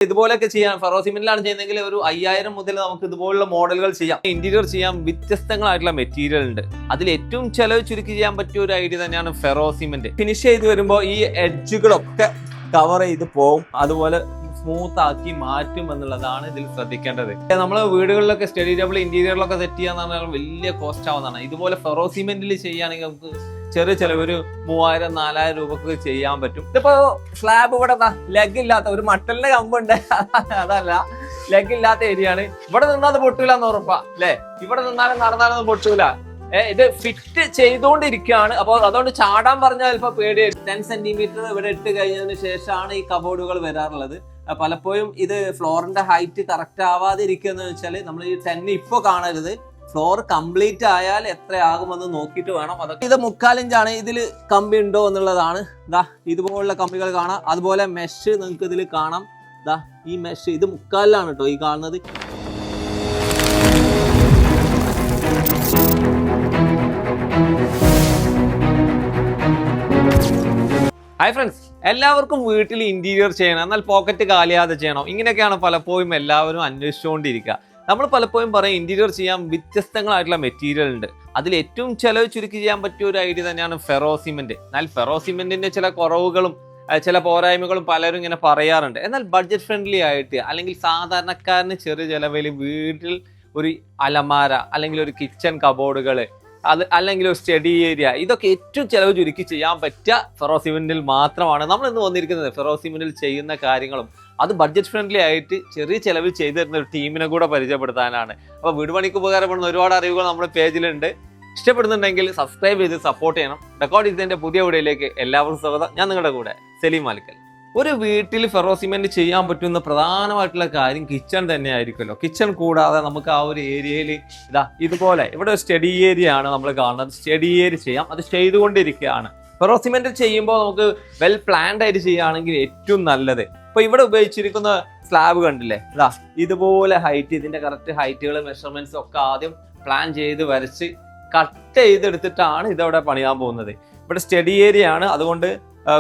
ഇതുപോലെയൊക്കെ ചെയ്യാം. ഫെറോസിമെന്റിലാണ് ചെയ്യുന്നതെങ്കിൽ ഒരു 5000 മുതൽ നമുക്ക് ഇതുപോലുള്ള മോഡലുകൾ ചെയ്യാം. ഇന്റീരിയർ ചെയ്യാൻ വ്യത്യസ്തങ്ങളായിട്ടുള്ള മെറ്റീരിയൽ ഉണ്ട്. അതിൽ ഏറ്റവും ചെലവ് ചുരുക്കി ചെയ്യാൻ പറ്റിയ ഒരു ഐഡിയ തന്നെയാണ് ഫെറോസിമെന്റ്. ഫിനിഷ് ചെയ്ത് വരുമ്പോൾ ഈ എഡ്ജുകളൊക്കെ കവർ ചെയ്ത് പോകും, അതുപോലെ സ്മൂത്ത് ആക്കി മാറ്റും എന്നുള്ളതാണ് ഇതിൽ ശ്രദ്ധിക്കേണ്ടത്. നമ്മൾ വീടുകളിലൊക്കെ സ്റ്റഡി ടേബിൾ ഇന്റീരിയറിലൊക്കെ സെറ്റ് ചെയ്യാന്ന് പറഞ്ഞാൽ വലിയ കോസ്റ്റ് ആവുന്നതാണ്. ഇതുപോലെ ഫെറോസിമെന്റിൽ ചെയ്യുകയാണെങ്കിൽ നമുക്ക് ചെറിയ ചെലവ് ഒരു 3000-4000 രൂപക്ക് ചെയ്യാൻ പറ്റും. ഇതിപ്പോ സ്ലാബ് ഇവിടെ ലെഗ് ഇല്ലാത്ത ഒരു മട്ടലിന്റെ കമ്പുണ്ട്, അതല്ല ലെഗ് ഇല്ലാത്ത ഏരിയ ആണ്. ഇവിടെ നിന്നാൽ പൊട്ടൂല എന്ന് ഉറപ്പാ അല്ലെ, ഇവിടെ നിന്നാലും നടന്നാലൊന്നും പൊട്ടൂല. ഇത് ഫിറ്റ് ചെയ്തുകൊണ്ടിരിക്കുകയാണ്. അപ്പോൾ അതുകൊണ്ട് ചാടാൻ പറഞ്ഞാൽ ചിലപ്പോൾ പേടി. 10 സെന്റിമീറ്റർ ഇവിടെ ഇട്ട് കഴിഞ്ഞതിന് ശേഷമാണ് ഈ കബോർഡുകൾ വരാറുള്ളത്. പലപ്പോഴും ഇത് ഫ്ലോറിന്റെ ഹൈറ്റ് കറക്റ്റ് ആവാതെ ഇരിക്കുകയെന്ന് വെച്ചാൽ നമ്മൾ ഈ 10 ഇപ്പൊ കാണരുത്, ഫ്ലോർ കംപ്ലീറ്റ് ആയാൽ എത്രയാകുമെന്ന് നോക്കിയിട്ട് വേണം. അതൊക്കെ ഇത് 3/4 ഇഞ്ചാണ്. ഇതിൽ കമ്പി ഉണ്ടോ എന്നുള്ളതാണ്. ഇതാ ഇതുപോലുള്ള കമ്പികൾ കാണാം. അതുപോലെ മെഷ് നിങ്ങൾക്ക് ഇതിൽ കാണാം. ഇതാ ഈ മെഷ് ഇത് 3/4 കേട്ടോ ഈ കാണുന്നത്. ഹായ് ഫ്രണ്ട്സ്, എല്ലാവർക്കും വീട്ടിൽ ഇന്റീരിയർ ചെയ്യണം, എന്നാൽ പോക്കറ്റ് കാലിയാതെ ചെയ്യണം. ഇങ്ങനെയൊക്കെയാണ് പലപ്പോഴും എല്ലാവരും അന്വേഷിച്ചുകൊണ്ടിരിക്കുക. നമ്മൾ പലപ്പോഴും പറയും ഇന്റീരിയർ ചെയ്യാൻ വ്യത്യസ്തങ്ങളായിട്ടുള്ള മെറ്റീരിയൽ ഉണ്ട്. അതിൽ ഏറ്റവും ചെലവ് ചുരുക്കി ചെയ്യാൻ പറ്റിയ ഒരു ഐഡിയ തന്നെയാണ് ഫെറോസിമെന്റ്. എന്നാൽ ഫെറോസിമെന്റിന്റെ ചില കുറവുകളും ചില പോരായ്മകളും പലരും ഇങ്ങനെ പറയാറുണ്ട്. എന്നാൽ ബഡ്ജറ്റ് ഫ്രണ്ട്ലി ആയിട്ട് അല്ലെങ്കിൽ സാധാരണക്കാരന് ചെറിയ ചെലവിൽ വീട്ടിൽ ഒരു അലമാര അല്ലെങ്കിൽ ഒരു കിച്ചൺ കബോർഡുകൾ അല്ലെങ്കിൽ ഒരു സ്റ്റഡി ഏരിയ, ഇതൊക്കെ ഏറ്റവും ചെലവ് ചുരുക്കി ചെയ്യാൻ പറ്റിയ ഫെറോസിമെന്റിൽ മാത്രമാണ് നമ്മൾ ഇന്ന് വന്നിരിക്കുന്നത്. ഫെറോസിമെന്റിൽ ചെയ്യുന്ന കാര്യങ്ങളും അത് ബഡ്ജറ്റ് ഫ്രണ്ട്ലി ആയിട്ട് ചെറിയ ചെലവിൽ ചെയ്തു തരുന്ന ഒരു ടീമിനെ കൂടെ പരിചയപ്പെടുത്താനാണ്. അപ്പോൾ വീട് പണിക്ക് ഉപകാരപ്പെടുന്ന ഒരുപാട് അറിവുകൾ നമ്മുടെ പേജിലുണ്ട്. ഇഷ്ടപ്പെടുന്നുണ്ടെങ്കിൽ സബ്സ്ക്രൈബ് ചെയ്ത് സപ്പോർട്ട് ചെയ്യണം. റെക്കോർഡ് ചെയ്തതിന്റെ പുതിയ വീഡിയോയിലേക്ക് എല്ലാവർക്കും സ്വാഗതം. ഞാൻ നിങ്ങളുടെ കൂടെ സലീം മാലിക്കൽ. ഒരു വീട്ടിൽ ഫെറോസിമെന്റ് ചെയ്യാൻ പറ്റുന്ന പ്രധാനമായിട്ടുള്ള കാര്യം കിച്ചൺ തന്നെ ആയിരിക്കുമല്ലോ. കിച്ചൺ കൂടാതെ നമുക്ക് ആ ഒരു ഏരിയയിൽ ഇതുപോലെ ഇവിടെ ഒരു സ്റ്റഡി ഏരിയ ആണ് നമ്മൾ കാണുന്നത്. സ്റ്റഡി ഏരിയ ചെയ്യാം, അത് ചെയ്തുകൊണ്ടിരിക്കുകയാണ്. ഫെറോസിമെന്റ് ചെയ്യുമ്പോൾ നമുക്ക് വെൽ പ്ലാൻഡ് ആയിട്ട് ചെയ്യുകയാണെങ്കിൽ ഏറ്റവും നല്ലത്. ഇപ്പൊ ഇവിടെ ഉപയോഗിച്ചിരിക്കുന്ന സ്ലാബ് കണ്ടില്ലേ, ഇതുപോലെ ഹൈറ്റ്, ഇതിന്റെ കറക്റ്റ് ഹൈറ്റുകൾ മെഷർമെന്റ്സ് ഒക്കെ ആദ്യം പ്ലാൻ ചെയ്ത് വരച്ച് കട്ട് ചെയ്തെടുത്തിട്ടാണ് ഇതവിടെ പണിയാൻ പോകുന്നത്. ഇവിടെ സ്റ്റഡി ഏരിയ ആണ്, അതുകൊണ്ട്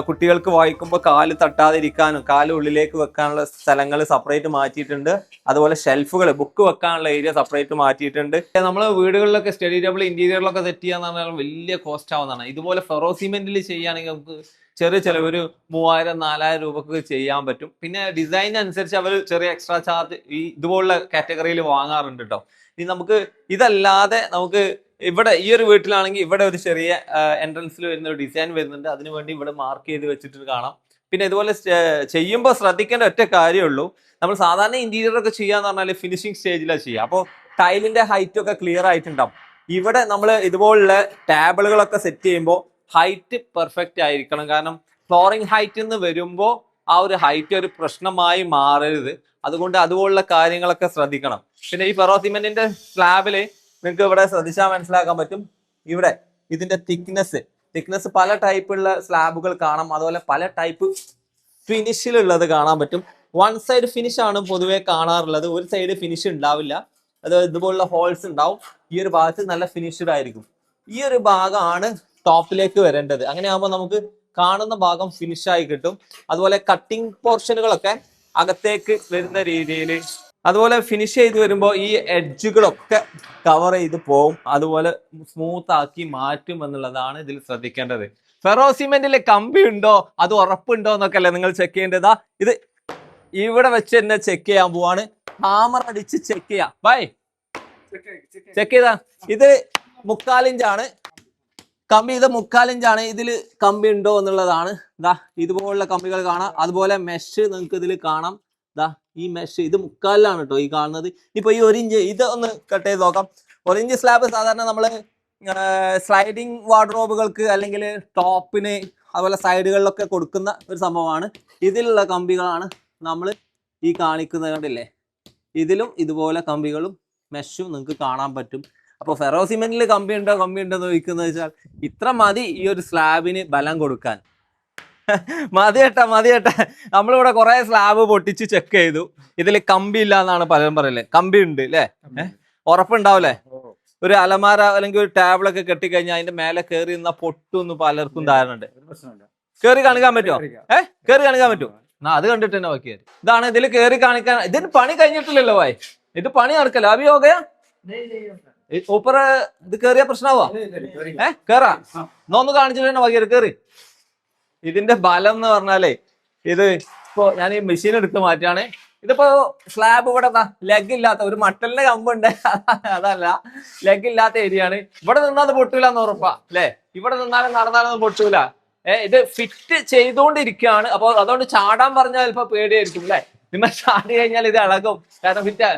കുട്ടികൾക്ക് വായിക്കുമ്പോൾ കാല് തട്ടാതിരിക്കാനും കാല് ഉള്ളിലേക്ക് വെക്കാനുള്ള സ്ഥലങ്ങൾ സെപ്പറേറ്റ് മാറ്റിയിട്ടുണ്ട്. അതുപോലെ ഷെൽഫുകൾ, ബുക്ക് വെക്കാനുള്ള ഏരിയ സെപ്പറേറ്റ് മാറ്റിയിട്ടുണ്ട്. നമ്മൾ വീടുകളിലൊക്കെ സ്റ്റഡി ടേബിൾ ഇന്റീരിയറിലൊക്കെ സെറ്റ് ചെയ്യാന്ന് പറഞ്ഞാൽ വലിയ കോസ്റ്റ് ആവുന്നതാണ്. ഇതുപോലെ ഫെറോസിമെന്റിൽ ചെയ്യുകയാണെങ്കിൽ നമുക്ക് ചെറിയ ചിലവ് ഒരു 3000-4000 രൂപക്ക് ചെയ്യാൻ പറ്റും. പിന്നെ ഡിസൈൻ അനുസരിച്ച് അവർ ചെറിയ എക്സ്ട്രാ ചാർജ് ഈ ഇതുപോലുള്ള കാറ്റഗറിയിൽ വാങ്ങാറുണ്ട് കേട്ടോ. ഇനി നമുക്ക് ഇതല്ലാതെ നമുക്ക് ഇവിടെ ഈ ഒരു വീട്ടിലാണെങ്കിൽ ഇവിടെ ഒരു ചെറിയ എൻട്രൻസിൽ വരുന്ന ഒരു ഡിസൈൻ വരുന്നുണ്ട്, അതിനുവേണ്ടി ഇവിടെ മാർക്ക് ചെയ്ത് വെച്ചിട്ട് കാണാം. പിന്നെ ഇതുപോലെ ചെയ്യുമ്പോൾ ശ്രദ്ധിക്കേണ്ട ഒറ്റ കാര്യമുള്ളൂ, നമ്മൾ സാധാരണ ഇന്റീരിയർ ഒക്കെ ചെയ്യാന്ന് പറഞ്ഞാൽ ഫിനിഷിംഗ് സ്റ്റേജിലാണ് ചെയ്യുക. അപ്പോൾ ടൈലിന്റെ ഹൈറ്റ് ഒക്കെ ക്ലിയർ ആയിട്ടുണ്ടാവും. ഇവിടെ നമ്മൾ ഇതുപോലുള്ള ടേബിളുകളൊക്കെ സെറ്റ് ചെയ്യുമ്പോൾ ഹൈറ്റ് പെർഫെക്റ്റ് ആയിരിക്കണം. കാരണം ഫ്ലോറിംഗ് ഹൈറ്റ് എന്ന് വരുമ്പോൾ ആ ഒരു ഹൈറ്റ് ഒരു പ്രശ്നമായി മാറരുത്. അതുകൊണ്ട് അതുപോലുള്ള കാര്യങ്ങളൊക്കെ ശ്രദ്ധിക്കണം. പിന്നെ ഈ ഫെറോസിമെന്റിന്റെ സ്ലാബില് നിങ്ങൾക്ക് ഇവിടെ ശ്രദ്ധിച്ചാൽ മനസ്സിലാക്കാൻ പറ്റും. ഇവിടെ ഇതിന്റെ തിക്നെസ് പല ടൈപ്പുള്ള സ്ലാബുകൾ കാണാം. അതുപോലെ പല ടൈപ്പ് ഫിനിഷിലുള്ളത് കാണാൻ പറ്റും. വൺ സൈഡ് ഫിനിഷ് ആണ് പൊതുവെ കാണാറുള്ളത്, ഒരു സൈഡ് ഫിനിഷ് ഉണ്ടാവില്ല. അത് ഇതുപോലുള്ള ഹോൾസ് ഉണ്ടാവും. ഈ ഒരു ഭാഗത്ത് നല്ല ഫിനിഷ്ഡ് ആയിരിക്കും. ഈ ഒരു ഭാഗമാണ് ടോപ്പിലേക്ക് വരേണ്ടത്. അങ്ങനെ ആകുമ്പോൾ നമുക്ക് കാണുന്ന ഭാഗം ഫിനിഷായി കിട്ടും. അതുപോലെ കട്ടിംഗ് പോർഷനുകളൊക്കെ അകത്തേക്ക് വരുന്ന രീതിയിൽ, അതുപോലെ ഫിനിഷ് ചെയ്ത് വരുമ്പോൾ ഈ എഡ്ജുകളൊക്കെ കവർ ചെയ്ത് പോകും, അതുപോലെ സ്മൂത്ത് ആക്കി മാറ്റും എന്നുള്ളതാണ് ഇതിൽ ശ്രദ്ധിക്കേണ്ടത്. ഫെറോസിമെന്റിൽ കമ്പി ഉണ്ടോ, അത് ഉറപ്പുണ്ടോ എന്നൊക്കെ അല്ലേ നിങ്ങൾ ചെക്ക് ചെയ്യേണ്ടതാ. ഇത് ഇവിടെ വെച്ച് തന്നെ ചെക്ക് ചെയ്യാൻ പോവാണ്. ഹാമർ അടിച്ച് ചെക്ക് ചെയ്യാം. ബൈ ചെക്ക് ചെയ്താ. ഇത് 3/4 ഇഞ്ചാണ് കമ്പി, ഇത് 3/4 ഇഞ്ചാണ്. ഇതിൽ കമ്പി ഉണ്ടോ എന്നുള്ളതാണ്. ഇതുപോലുള്ള കമ്പികൾ കാണാം. അതുപോലെ മെഷ് നിങ്ങൾക്ക് ഇതിൽ കാണാം. ഈ മെഷ് ഇത് 3/4 കേട്ടോ ഈ കാണുന്നത്. ഇപ്പൊ ഈ 1 ഇഞ്ച് ഇത് ഒന്ന് കട്ട് ചെയ്ത് നോക്കാം. 1 ഇഞ്ച് സ്ലാബ് സാധാരണ നമ്മള് സ്ലൈഡിങ് വാർഡ്രോബുകൾക്ക് അല്ലെങ്കിൽ ടോപ്പിന് അതുപോലെ സൈഡുകളിലൊക്കെ കൊടുക്കുന്ന ഒരു സംഭവമാണ്. ഇതിലുള്ള കമ്പികളാണ് നമ്മൾ ഈ കാണിക്കുന്നത്, കണ്ടില്ലേ. ഇതിലും ഇതുപോലെ കമ്പികളും മെഷും നിങ്ങൾക്ക് കാണാൻ പറ്റും. അപ്പോൾ ഫെറോസിമെന്റിൽ കമ്പി ഉണ്ടോ എന്ന് ചോദിക്കുന്നത് വെച്ചാൽ ഇത്ര മതി ഈ ഒരു സ്ലാബിന് ബലം കൊടുക്കാൻ. മതിയേട്ടാ നമ്മളിവിടെ കുറെ സ്ലാബ് പൊട്ടിച്ച് ചെക്ക് ചെയ്തു, ഇതിൽ കമ്പി ഇല്ല എന്നാണ് പലരും പറയല്ലേ. കമ്പി ഉണ്ട് അല്ലേ, ഉറപ്പുണ്ടാവൂലേ. ഒരു അലമാര അല്ലെങ്കിൽ ഒരു ടേബിളൊക്കെ കെട്ടിക്കഴിഞ്ഞാൽ അതിന്റെ മേലെ കയറി നിന്ന പൊട്ടൊന്നും പലർക്കും ധാരണ ഉണ്ട്. കയറി കാണിക്കാൻ പറ്റുമോ? കയറി കാണിക്കാൻ പറ്റുമോ? എന്നാ അത് കണ്ടിട്ട് തന്നെ നോക്കിയാൽ ഇതാണ് ഇതിൽ കയറി കാണിക്കാൻ. ഇതിന് പണി കഴിഞ്ഞിട്ടില്ലല്ലോ ഭായ്, ഇത് പണി നടക്കല്ലോ. അഭി ഹോ ഗയാ ഊപ്പർ ഇത് കേറിയ പ്രശ്നമാവാ? കേറാ ഒന്ന് കാണിച്ചിട്ട് തന്നെ ബാക്കി കേറി. ഇതിന്റെ ബലം എന്ന് പറഞ്ഞാലേ ഇത് ഇപ്പൊ ഞാൻ ഈ മെഷീൻ എടുത്ത് മാറ്റാണ്. ഇതിപ്പോ സ്ലാബ് ഇവിടെ ലെഗ് ഇല്ലാത്ത ഒരു മട്ടലിന്റെ കമ്പുണ്ട്, അതല്ല ലെഗ് ഇല്ലാത്ത ഏരിയ ആണ്. ഇവിടെ നിന്നാൽ അത് പൊട്ടൂല എന്ന് ഉറപ്പാ അല്ലെ? ഇവിടെ നിന്നാലും നടന്നാലൊന്നും പൊട്ടൂല. ഇത് ഫിറ്റ് ചെയ്തുകൊണ്ടിരിക്കുകയാണ്. അപ്പൊ അതുകൊണ്ട് ചാടാൻ പറഞ്ഞാൽ ചിലപ്പോ പേടിയായിരിക്കും അല്ലെ? നിങ്ങൾ ചാടി കഴിഞ്ഞാൽ ഇത് ഇളകും, കാരണം ഫിറ്റ്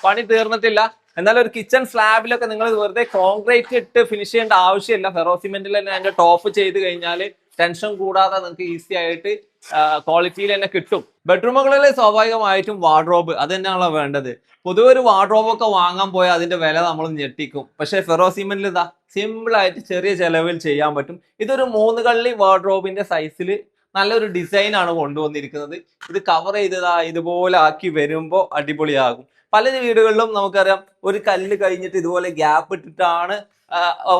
പണി തീർന്നിട്ടില്ല. എന്നാലും ഒരു കിച്ചൺ സ്ലാബിലൊക്കെ നിങ്ങൾ വെറുതെ കോൺക്രീറ്റ് ഇട്ട് ഫിനിഷ് ചെയ്യേണ്ട ആവശ്യമില്ല. ഫെറോ സിമെന്റിൽ തന്നെ അതിന്റെ ടോപ്പ് ചെയ്ത് കഴിഞ്ഞാൽ ടെൻഷൻ കൂടാതെ നിങ്ങൾക്ക് ഈസി ആയിട്ട് ക്വാളിറ്റിയിൽ തന്നെ കിട്ടും. ബെഡ്റൂമുകളിൽ സ്വാഭാവികമായിട്ടും വാർഡ്രോബ് അത് തന്നെയാണല്ലോ വേണ്ടത്. പൊതുവെ ഒരു വാർഡ്രോബ് ഒക്കെ വാങ്ങാൻ പോയാൽ അതിന്റെ വില നമ്മൾ ഞെട്ടിക്കും. പക്ഷെ ഫെറോ സിമെന്റിൽ ഇതാ സിമ്പിൾ ആയിട്ട് ചെറിയ ചെലവിൽ ചെയ്യാൻ പറ്റും. ഇതൊരു 3 കള്ളി വാർഡ്രോബിന്റെ സൈസിൽ നല്ലൊരു ഡിസൈൻ ആണ് കൊണ്ടുവന്നിരിക്കുന്നത്. ഇത് കവർ ചെയ്തതാ ഇതുപോലെ ആക്കി വരുമ്പോൾ അടിപൊളിയാകും. പല വീടുകളിലും നമുക്കറിയാം ഒരു കല്ല് കഴിഞ്ഞിട്ട് ഇതുപോലെ ഗ്യാപ്പ് ഇട്ടിട്ടാണ്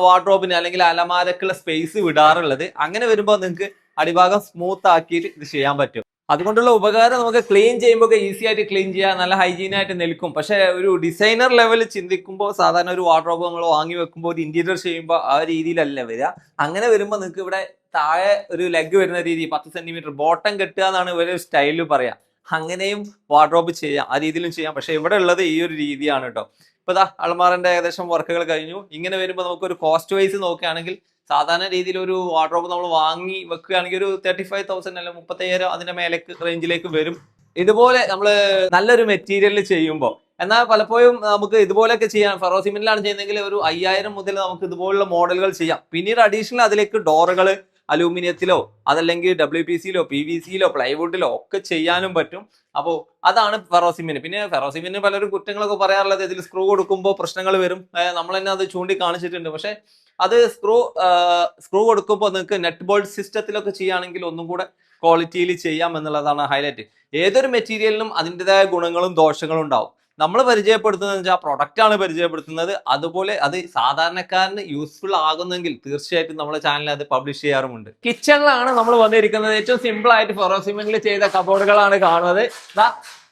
വാർഡ്രോബിന് അല്ലെങ്കിൽ അലമാരക്കുള്ള സ്പേസ് വിടാറുള്ളത്. അങ്ങനെ വരുമ്പോൾ നിങ്ങൾക്ക് അടിഭാഗം സ്മൂത്ത് ആക്കിയിട്ട് ഇത് ചെയ്യാൻ പറ്റും. അതുകൊണ്ടുള്ള ഉപകാരം നമുക്ക് ക്ലീൻ ചെയ്യുമ്പോൾ ഈസി ആയിട്ട് ക്ലീൻ ചെയ്യാൻ നല്ല ഹൈജീനായിട്ട് നിൽക്കും. പക്ഷെ ഒരു ഡിസൈനർ ലെവലിൽ ചിന്തിക്കുമ്പോൾ സാധാരണ ഒരു വാർഡ്രോബ് നമ്മൾ വാങ്ങി വെക്കുമ്പോൾ ഒരു ഇന്റീരിയർ ചെയ്യുമ്പോൾ ആ രീതിയിലല്ല വരിക. അങ്ങനെ വരുമ്പോൾ നിങ്ങൾക്ക് ഇവിടെ താഴെ ഒരു ലെഗ് വരുന്ന രീതി 10 സെന്റിമീറ്റർ ബോട്ടം കെട്ടുക എന്നാണ് ഇവര് സ്റ്റൈലിൽ പറയാം. അങ്ങനെയും വാർഡ്രോബ് ചെയ്യാം, ആ രീതിയിലും ചെയ്യാം. പക്ഷെ ഇവിടെ ഉള്ളത് ഈ ഒരു രീതിയാണ് കേട്ടോ. ഇപ്പൊ ദാ അൾമാറിന്റെ ഏകദേശം വർക്കുകൾ കഴിഞ്ഞു. ഇങ്ങനെ വരുമ്പോൾ നമുക്ക് ഒരു കോസ്റ്റ് വൈസ് നോക്കുകയാണെങ്കിൽ സാധാരണ രീതിയിൽ ഒരു വാർഡ്രോബ് നമ്മൾ വാങ്ങി വെക്കുകയാണെങ്കിൽ ഒരു 35,000 അല്ലെങ്കിൽ 35,000 അതിന്റെ മേലേക്ക് റേഞ്ചിലേക്ക് വരും. ഇതുപോലെ നമ്മൾ നല്ലൊരു മെറ്റീരിയലിൽ ചെയ്യുമ്പോൾ. എന്നാൽ പലപ്പോഴും നമുക്ക് ഇതുപോലെയൊക്കെ ചെയ്യാം. ഫെറോ സിമെന്റിലാണ് ചെയ്യുന്നതെങ്കിൽ ഒരു 5,000 മുതൽ നമുക്ക് ഇതുപോലുള്ള മോഡലുകൾ ചെയ്യാം. പിന്നീട് അഡീഷണൽ അതിലേക്ക് ഡോറുകൾ അലൂമിനിയത്തിലോ അതല്ലെങ്കിൽ WPCയിലോ PVCയിലോ പ്ലൈവുഡിലോ ഒക്കെ ചെയ്യാനും പറ്റും. അപ്പോൾ അതാണ് ഫെറോ സിമെന്റ്. പിന്നെ ഫെറോ സിമെന്റിന് പലരും കുറ്റങ്ങളൊക്കെ പറയാറുള്ളത് ഇതിൽ സ്ക്രൂ കൊടുക്കുമ്പോൾ പ്രശ്നങ്ങൾ വരും. നമ്മൾ തന്നെ അത് ചൂണ്ടിക്കാണിച്ചിട്ടുണ്ട്. പക്ഷെ അത് സ്ക്രൂ കൊടുക്കുമ്പോൾ നിങ്ങൾക്ക് നെറ്റ് ബോൾട്ട് സിസ്റ്റത്തിലൊക്കെ ചെയ്യുകയാണെങ്കിൽ ഒന്നും കൂടെ ക്വാളിറ്റിയിൽ ചെയ്യാം എന്നുള്ളതാണ് ഹൈലൈറ്റ്. ഏതൊരു മെറ്റീരിയലിനും അതിൻ്റെതായ ഗുണങ്ങളും ദോഷങ്ങളും ഉണ്ടാവും. നമ്മൾ പരിചയപ്പെടുത്തുന്നത് വെച്ചാൽ പ്രൊഡക്റ്റ് ആണ് പരിചയപ്പെടുത്തുന്നത്. അതുപോലെ അത് സാധാരണക്കാരന് യൂസ്ഫുൾ ആകുന്നെങ്കിൽ തീർച്ചയായിട്ടും നമ്മുടെ ചാനലിൽ അത് പബ്ലിഷ് ചെയ്യാറുമുണ്ട്. കിച്ചണിലാണ് നമ്മൾ വന്നിരിക്കുന്നത്. ഏറ്റവും സിമ്പിൾ ആയിട്ട് ഫെറോ സിമെന്റിൽ ചെയ്ത കബോർഡുകളാണ് കാണുന്നത്.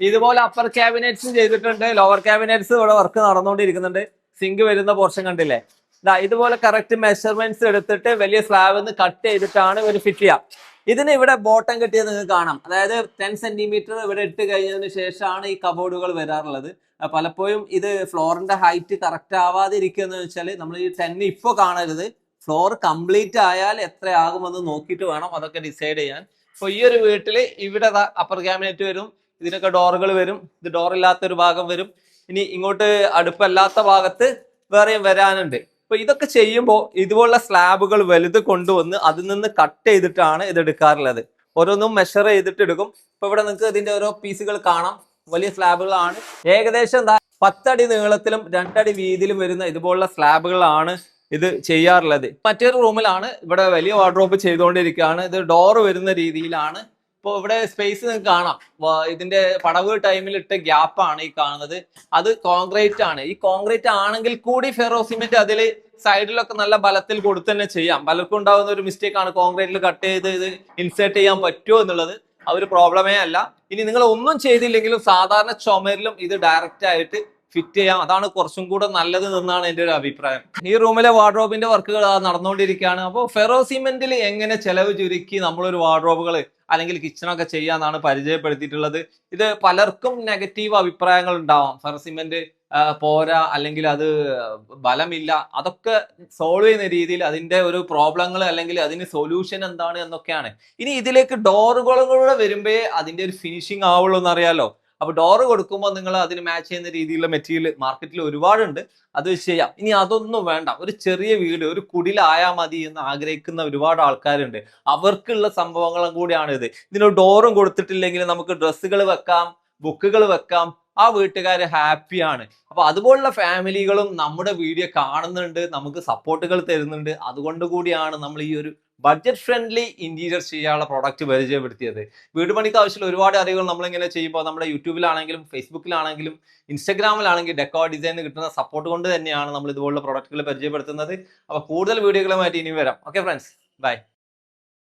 ഇതുപോലെ അപ്പർ ക്യാബിനറ്റ്സ് ചെയ്തിട്ടുണ്ട്, ലോവർ ക്യാബിനറ്റ്സ് ഇവിടെ വർക്ക് നടന്നുകൊണ്ടിരിക്കുന്നുണ്ട്. സിങ്ക് വരുന്ന പോർഷൻ കണ്ടില്ലേ? ഇതുപോലെ കറക്റ്റ് മെഷർമെന്റ്സ് എടുത്തിട്ട് വലിയ സ്ലാബിന്ന് കട്ട് ചെയ്തിട്ടാണ് ഇവർ ഫിറ്റ് ചെയ്യാം. ഇതിന് ഇവിടെ ബോട്ടം കെട്ടിയത് നിങ്ങൾക്ക് കാണാം. അതായത് 10 സെന്റിമീറ്റർ ഇവിടെ ഇട്ട് കഴിഞ്ഞതിന് ശേഷമാണ് ഈ കബോർഡുകൾ വരാറുള്ളത്. പലപ്പോഴും ഇത് ഫ്ലോറിന്റെ ഹൈറ്റ് കറക്റ്റ് ആവാതിരിക്കുകയെന്ന് വെച്ചാൽ നമ്മൾ ഈ 10 ഇപ്പോൾ കാണരുത്. ഫ്ലോർ കംപ്ലീറ്റ് ആയാൽ എത്രയാകുമെന്ന് നോക്കിയിട്ട് വേണം അതൊക്കെ ഡിസൈഡ് ചെയ്യാൻ. ഇപ്പോൾ ഈ ഒരു വീട്ടിൽ ഇവിടെ അപ്പർ ക്യാബിനറ്റ് വരും, ഇതിനൊക്കെ ഡോറുകൾ വരും, ഇത് ഡോർ ഇല്ലാത്തൊരു ഭാഗം വരും. ഇനി ഇങ്ങോട്ട് അടുപ്പല്ലാത്ത ഭാഗത്ത് വേറെയും വരാനുണ്ട്. അപ്പൊ ഇതൊക്കെ ചെയ്യുമ്പോൾ ഇതുപോലുള്ള സ്ലാബുകൾ വലുത് കൊണ്ടുവന്ന് അതിൽ നിന്ന് കട്ട് ചെയ്തിട്ടാണ് ഇത് എടുക്കാറുള്ളത്. ഓരോന്നും മെഷർ ചെയ്തിട്ട് എടുക്കും. ഇപ്പൊ ഇവിടെ നിങ്ങൾക്ക് ഇതിന്റെ ഓരോ പീസുകൾ കാണാം. വലിയ സ്ലാബുകളാണ്. ഏകദേശം 10 അടി നീളത്തിലും 2 അടി വീതിയിലും വരുന്ന ഇതുപോലുള്ള സ്ലാബുകളാണ് ഇത് ചെയ്യാറുള്ളത്. മറ്റൊരു റൂമിലാണ് ഇവിടെ വലിയ വാർഡ്രോബ് ചെയ്തുകൊണ്ടിരിക്കുകയാണ്. ഇത് ഡോറ് വരുന്ന രീതിയിലാണ്. ഇപ്പോൾ ഇവിടെ സ്പേസ് നിങ്ങൾക്ക് കാണാം. ഇതിന്റെ പടവ് ടൈമിൽ ഇട്ട ഗ്യാപ്പാണ് ഈ കാണുന്നത്. അത് കോൺക്രീറ്റ് ആണ്. ഈ കോൺക്രീറ്റ് ആണെങ്കിൽ കൂടി ഫെറോ സിമെന്റ് അതിൽ സൈഡിലൊക്കെ നല്ല ബലത്തിൽ കൊടുത്ത് തന്നെ ചെയ്യാം. പലർക്കും ഉണ്ടാകുന്ന ഒരു മിസ്റ്റേക്ക് ആണ് കോൺക്രീറ്റിൽ കട്ട് ചെയ്ത് ഇത് ഇൻസേർട്ട് ചെയ്യാൻ പറ്റുമോ എന്നുള്ളത്. ആ ഒരു പ്രോബ്ലമേ അല്ല. ഇനി നിങ്ങൾ ഒന്നും ചെയ്തില്ലെങ്കിലും സാധാരണ ചുമരിലും ഇത് ഡയറക്റ്റ് ആയിട്ട് ഫിറ്റ് ചെയ്യാം. അതാണ് കുറച്ചും കൂടെ നല്ലത് എന്നാണ് എൻ്റെ ഒരു അഭിപ്രായം. ഈ റൂമിലെ വാർഡ്രോബിന്റെ വർക്കുകൾ നടന്നുകൊണ്ടിരിക്കുകയാണ്. അപ്പോൾ ഫെറോ സിമെന്റിൽ എങ്ങനെ ചെലവ് ചുരുക്കി നമ്മളൊരു വാർഡ്രോബുകൾ അല്ലെങ്കിൽ കിച്ചണൊക്കെ ചെയ്യാന്നാണ് പരിചയപ്പെടുത്തിയിട്ടുള്ളത്. ഇത് പലർക്കും നെഗറ്റീവ് അഭിപ്രായങ്ങൾ ഉണ്ടാവാം. ഫെറോ സിമെന്റ് പോരാ, അല്ലെങ്കിൽ അത് ബലമില്ല. അതൊക്കെ സോൾവ് ചെയ്യുന്ന രീതിയിൽ അതിന്റെ ഒരു പ്രോബ്ലങ്ങൾ അല്ലെങ്കിൽ അതിന് സൊല്യൂഷൻ എന്താണ് എന്നൊക്കെയാണ്. ഇനി ഇതിലേക്ക് ഡോറുകളും കൂടെ വരുമ്പേ അതിന്റെ ഒരു ഫിനിഷിങ് ആവുള്ളൂ എന്നറിയാലോ. അപ്പൊ ഡോറ് കൊടുക്കുമ്പോൾ നിങ്ങൾ അതിന് മാച്ച് ചെയ്യുന്ന രീതിയിലുള്ള മെറ്റീരിയൽ മാർക്കറ്റിൽ ഒരുപാടുണ്ട്, അത് ചെയ്യാം. ഇനി അതൊന്നും വേണ്ട, ഒരു ചെറിയ വീട് ഒരു കുടിലായാൽ മതി എന്ന് ആഗ്രഹിക്കുന്ന ഒരുപാട് ആൾക്കാരുണ്ട്. അവർക്കുള്ള സംഭവങ്ങളും കൂടിയാണ് ഇത്. ഇതിന് ഡോറും കൊടുത്തിട്ടില്ലെങ്കിൽ നമുക്ക് ഡ്രസ്സുകൾ വെക്കാം, ബുക്കുകൾ വെക്കാം. ആ വീട്ടുകാർ ഹാപ്പിയാണ്. അപ്പൊ അതുപോലുള്ള ഫാമിലികളും നമ്മുടെ വീഡിയോ കാണുന്നുണ്ട്, നമുക്ക് സപ്പോർട്ടുകൾ തരുന്നുണ്ട്. അതുകൊണ്ട് കൂടിയാണ് നമ്മൾ ഈ ഒരു ബഡ്ജറ്റ് ഫ്രണ്ട്ലി ഇന്റീരിയർ ചെയ്യാനുള്ള പ്രോഡക്റ്റ് പരിചയപ്പെടുത്തിയത്. വീട് പണിക്ക് ആവശ്യമുള്ള ഒരുപാട് അറിവുകൾ നമ്മളിങ്ങനെ ചെയ്യുമ്പോൾ നമ്മുടെ യൂട്യൂബിലാണെങ്കിലും ഫേസ്ബുക്കിലാണെങ്കിലും ഇൻസ്റ്റാഗ്രാമിലാണെങ്കിൽ ഡെക്കോ ഡിസൈൻ കിട്ടുന്ന സപ്പോർട്ട് കൊണ്ട് തന്നെയാണ് നമ്മൾ ഇതുപോലുള്ള പ്രോഡക്റ്റുകൾ പരിചയപ്പെടുത്തുന്നത്. അപ്പോൾ കൂടുതൽ വീഡിയോകളുമായിട്ട് ഇനി വരാം. Okay friends, by.